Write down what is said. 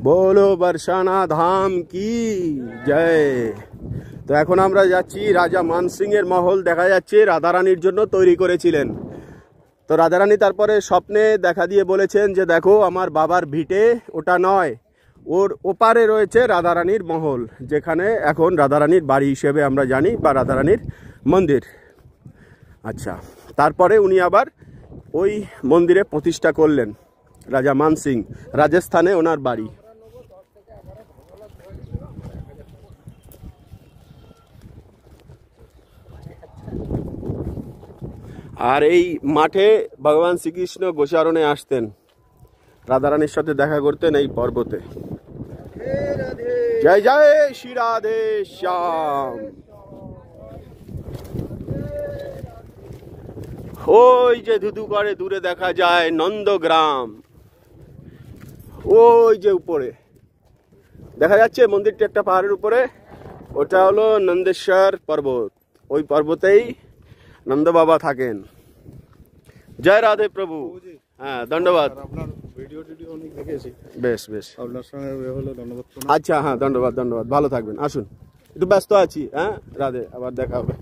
बोलो बरसाना धाम की जय। তো এখন আমরা যাচ্ছি রাজা মানসিং এর মহল। দেখা যাচ্ছে রাধারানীর জন্য তৈরি করেছিলেন। তো রাধারানী তারপরে স্বপ্নে দেখা দিয়ে বলেছেন যে দেখো আমার বাবার ভিটে ওটা নয়, ওর ওপারে রয়েছে রাধারানীর মহল, যেখানে এখন রাধারানীর বাড়ি হিসেবে আমরা জানি, বা রাধারানীর মন্দির। আচ্ছা, তারপরে উনি আবার ওই মন্দিরে প্রতিষ্ঠা করলেন রাজা মানসিং, রাজস্থানে ওনার বাড়ি। আর এই মাঠে ভগবান শ্রীকৃষ্ণ গোচারণে আসতেন, রাধারানীর সাথে দেখা করতেন এই পর্বতে। জয় জয় শ্রী রাধে শ্যাম। ওই যে ধুধু করে দূরে দেখা যায় নন্দগ্রাম, ওই যে উপরে দেখা যাচ্ছে মন্দিরটা একটা পাহাড়ের উপরে, ওটা হলো নন্দেশ্বর পর্বত। ওই পর্বতেই নন্দ বাবা থাকেন। জয় রাধে প্রভু। হ্যাঁ, ধন্যবাদ। বেশ বেশ, আচ্ছা, হ্যাঁ, ধন্যবাদ ধন্যবাদ, ভালো থাকবেন। আসুন, একটু ব্যস্ত আছি। হ্যাঁ, রাধে, আবার দেখা হবে।